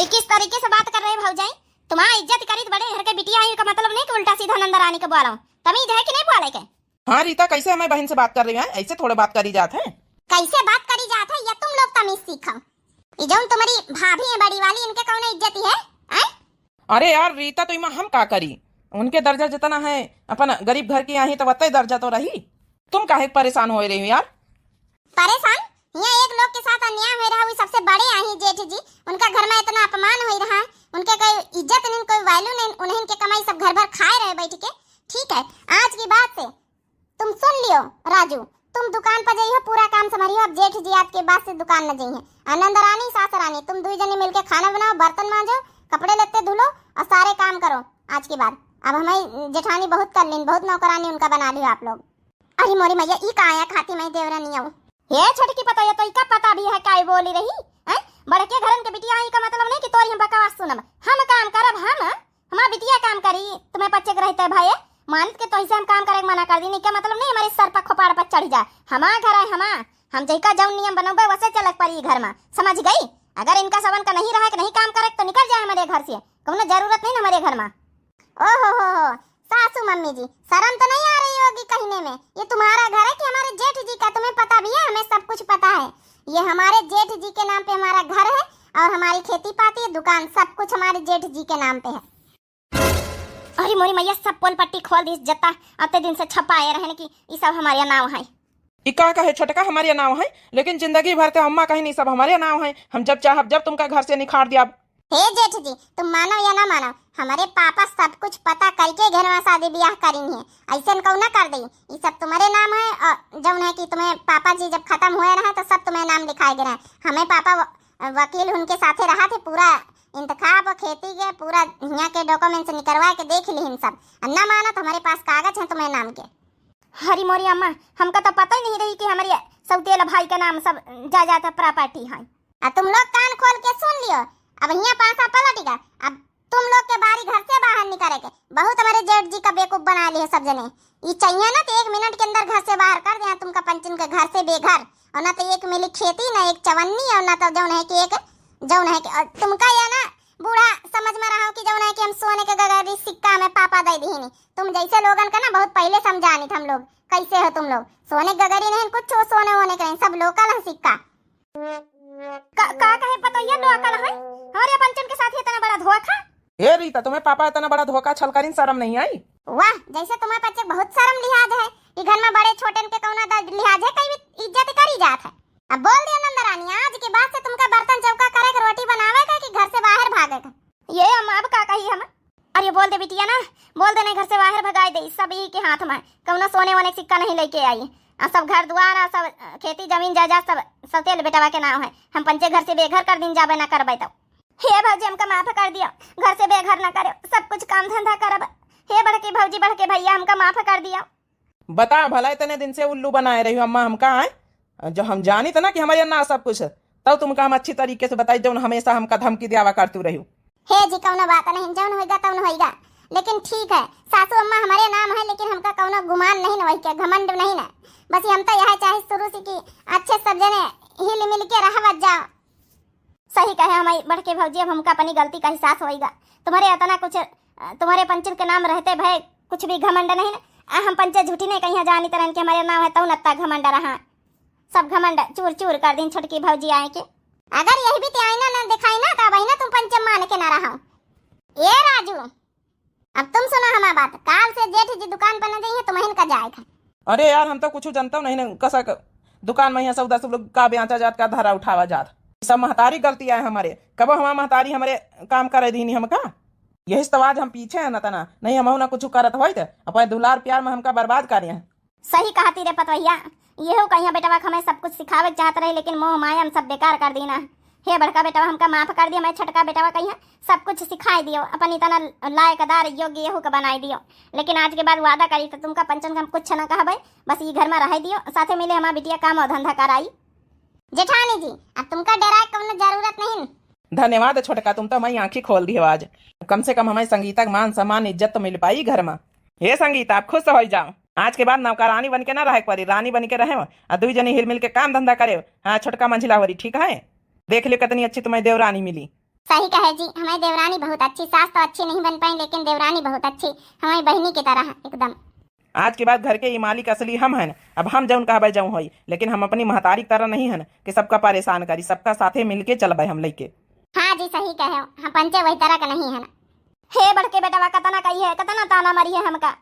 किस तरीके से बात कर रहे हो भौजाई? तुम्हारा इज्जत करी तो बड़े घर के बिटिया है का मतलब नहीं कि उल्टा सीधा नंदरानी को बोलो। तमीज है कि नहीं बोले के? हाँ रीता, कैसे हमारी बहन से बात कर रही है? ऐसे थोड़े बात करी जात है। कैसे बात करी जात है, या तुम लोग तमीज सीखो। ये जो तुम्हारी भाभी है बड़ी वाली, इनके कौन इज्जत है? अरे यार रीता, तो इमा हम का करी? उनके दर्जा जितना है अपन गरीब घर की आई तो वत्ता दर्जा तो रही। तुम काहे परेशान हो रही हो यार? परेशान? यहाँ एक लोग के साथ अन्याय हो रहा है, सबसे बड़े आई जेठ जी, उनका घर में इतना अपमान हो रहा है, उनके कोई इज्जत नहीं, कोई वैल्यू नहीं, उन्हें इनके कमाई सब घर भर खाए रहे बैठ के। ठीक है, आज की बात से तुम सुन लियो राजू, तुम दुकान पर जाइयो, पूरा काम संभालियो। अब जेठ जी आज के बाद से दुकान न जाइए। आनंद रानी सास रानी तुम दुई जने मिलके खाना बनाओ, बर्तन मांजो, कपड़े लेते धुलो और सारे काम करो आज के बाद। अब हमारी जेठानी बहुत कर लेन, बहुत नौकरानी उनका बना लियो आप लोग। अरे मोरी मैया ई का आया खाती मैं देवरानी आऊं। ये छोटकी पता है तो इका पता भी है काय बोली रही हैं? बड़के घरन के बिटिया आई का मतलब नहीं कि तोरी हम बकवास सुनब। हम काम करब, हम हमार बिटिया काम करी, तुम्हें पच्चे के रहते भाई मान के तो ऐसे हम काम करे मना कर दी नहीं, क्या मतलब नहीं हमारे सर पर खोपाड़ पर चढ़ जाए। हमारा घर है, हम जैका जौन नियम बनोगे वैसे चलक पड़ी घर में, समझ गई? अगर इनका सबन का नहीं रहा कि नहीं काम करे तो निकल जाए हमारे घर से, कोनो जरूरत नहीं हमारे घर में। ओहो सासू मम्मी जी, शर्म तो नहीं आ रही होगी कहने में? ये तुम्हारा घर है कि हमारे जेठ जी का? तुम्हें पता भी है, हमें सब कुछ पता है। ये हमारे जेठ जी के नाम पे हमारा घर है और हमारी खेती पाती दुकान सब कुछ हमारे जेठ जी के नाम पे है। अरे मोरी मैया, सब पोल पट्टी खोल दी जत्ता अते दिन से छपाए रहने की ये सब हमारे नाम है। इका का है छोटका हमारे नाम है, लेकिन जिंदगी भर के अम्मा कहीं नहीं सब हमारे नाम है। हम जब चाह जब तुमका घर से निखार दिया। हे जेठ जी, तुम मानो या ना मानो, हमारे पापा सब कुछ पता करके घर में शादी ब्याह करी है, ऐसा कौन ना कर दी। ये सब तुम्हारे नाम है और जब है कि तुम्हें पापा जी जब खत्म हुए रहे तो सब तुम्हें नाम लिखाए गए हैं। हमें पापा वकील उनके साथे रहा थे, पूरा इंतखाब खेती के पूरा यहाँ के डॉक्यूमेंट्स निकलवा के देख ली सब। अन्ना मानो तो हमारे पास कागज है तुम्हें नाम के। हरी मोरी अम्मा, हमका तो पता ही नहीं रही कि हमारे सौतेला भाई का नाम सब जायदाद प्रॉपर्टी है। तुम लोग कान खोल के सुन लियो। अब यहाँ पासा पलटेगा। अब तुम लोग के बारी घर से बाहर निकले के बहुत हमारे जेठ जी का बेवकूफ बना लिए सब जने। ये चाहिए ना तो 1 मिनट के अंदर घर से बाहर कर दिया तुमका पंचन के घर से बेघर। और ना तो 1 मिली खेती ना 1 चवन्नी और ना तो जौन है कि तुमका या ना बूढ़ा समझ में रहा हूँ कि जौन है कि हम सोने के गगरी सिक्का में पापा दे दी नहीं। तुम जैसे लोगन का ना बहुत पहले समझानी हम लोग। कैसे हो तुम लोग? सोने गगरी नहीं कुछ सोने होने के नहीं, सब लोकल है सिक्का। का कहे पता ये लोकल है हमारे पंचन के साथ इतना बड़ा धोखा। ए रीता, तुम्हें पापा इतना बड़ा धोखा छल करीन शर्म नहीं आई? वाह, जैसे तुम्हारे बच्चे बहुत शर्म लिहाज है। ये घर में बड़े छोटे के कौना लिहाज है, कई इज्जत करी जात है। अब बोल दिया नंदरानी, आज के बाद से तुमका बर्तन चौका करे के रोटी बनावेगा कि घर से बाहर भागेगा? ये हम अब का कही हम। अरे बोल दे बिटिया ना, बोल दे नहीं घर से बाहर भगाई दे। सब ही के हाथ में कौनो सोने वाले सिक्का नहीं लेके आई। सब घर द्वार सब खेती जमीन जायदाद सब तेल बेटवा के नाम है। हम पंचे घर से बेघर कर दिन जाबे ना करबे तो हे भौजी हमका माफ कर दिया। घर से बेघर ना करे, सब कुछ काम धंधा करब। हे बड़के भौजी बड़के भैया हमका माफ कर दिया। बता भला इतने दिन से उल्लू बनाए रही हो अम्मा हमका है। जो हम जानी था ना कि हमारे ना सब कुछ तब तुमका हम अच्छी तरीके से बताई जो हमेशा हमका धमकी दियावा करतू रही। हे जी कौनो बात नहीं, जौन होगा तौन होगा। लेकिन ठीक है सासू अम्मा हमारे नाम है, लेकिन हमका कौनो गुमान नहीं ना, क्या घमंड नहीं ना। बस हम तो यह चाहे शुरू से कि अच्छे सब जने हिल मिल के रहवत जाओ। सही कहे हमारी बड़के भौजी, अब हमका अपनी गलती का एहसास होएगा। तुम्हारे इतना कुछ तुम्हारे पंचन के नाम रहते भाई कुछ भी घमंड नहीं ना। हम पंचे झूठी नहीं कहीं जानी तरह के हमारे नाम है तो नत्ता घमंड रहा। सब घमंड चूर चूर कर दिन छोटकी भौजी आए के। अगर यही भी आईना ना दिखाई ना तो वही ना तुम पंचम मान के ना रहा। ये राजू, अब तुम सुनो हमारी बात। काल से जेठ जी दुकान पर न जाइए तो महीन का जाएगा। अरे यार हम तो कुछ जानता नहीं ना कसा दुकान में यहाँ सौदा सब लोग का बेचा जात का धारा उठावा जात। सब महतारी गलती है हमारे। कब हमारा महतारी हमारे काम करे दी नहीं हमका। यही तो आज हम पीछे है ना तना नहीं हम ना कुछ करत हो अपने दुलार प्यार में हमका बर्बाद करे हैं। सही कहा तीरे पतवैया, ये हो कहीं बेटवा हमें सब कुछ सिखावे चाहत रहे लेकिन मोह माया हम सब बेकार कर दीना। हे बड़का बेटवा हमका माफ कर दिया। मैं छटका बेटवा कहीं सब कुछ सिखाई दियो, अपन इतना लायकदार योग्य यहू का बनाई दियो। लेकिन आज के बाद वादा करी तो तुमका पंचन हम कुछ न कहबे, बस ये घर में रह दियो। साथे मिले हमारा बिटिया काम और धंधा कराई। जेठानी जी अब तुमका डराए कौन जरूरत नहीं। धन्यवाद छोटका, तुम तो हमारी आंखें खोल दी आज। कम से कम हमारी संगीता का मान सम्मान इज्जत तो मिल पाई घर में। हे संगीता आप खुश हो जाओ। आज के बाद नौकरानी बन के ना रहे परी, रानी बन के रहे और 2 जनी हिल मिल के काम धंधा करे। हाँ छोटका मंझिला हो रही ठीक है। देख लियो कितनी अच्छी तुम्हें देवरानी मिली। सही कहे जी, हमारी देवरानी बहुत अच्छी। सास तो अच्छी नहीं बन पाई लेकिन देवरानी बहुत अच्छी, हमारी बहनी की तरह एकदम। आज के बाद घर के ये मालिक असली हम हैं। अब हम जौन कहबे जौन होई, लेकिन हम अपनी महतारी की तरह नहीं है कि सबका परेशान करी। सबका साथे मिलके चलबे हम लेके। हाँ जी सही कहे, हम पंचे वही तरह का नहीं है ना। हे बड़के बेटवा कतना कही है, कतना ताना मारी है हमका।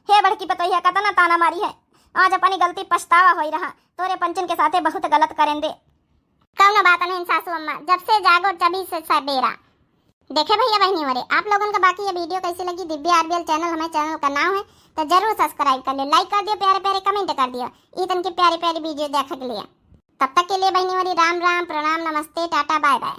हे बड़की पतोहिया कतना ताना मारी है। आज अपनी गलती पछतावा हो रहा। तोरे पंचन के साथे बहुत गलत करें दे। कौन बात नहीं सासू अम्मा, जब से जागो तभी से सबेरा। देखे भैया बहनी हमारे आप लोगों का बाकी ये वीडियो कैसी लगी? दिव्या आरबीएल चैनल हमारे चैनल का नाम है तो जरूर सब्सक्राइब कर लियो, लाइक कर दियो, प्यारे प्यारे कमेंट कर दियो। इतन की प्यारी प्यारी वीडियो देखने के लिए। तब तक के लिए बहनी हमारी राम राम, प्रणाम, नमस्ते, टाटा, बाय बाय।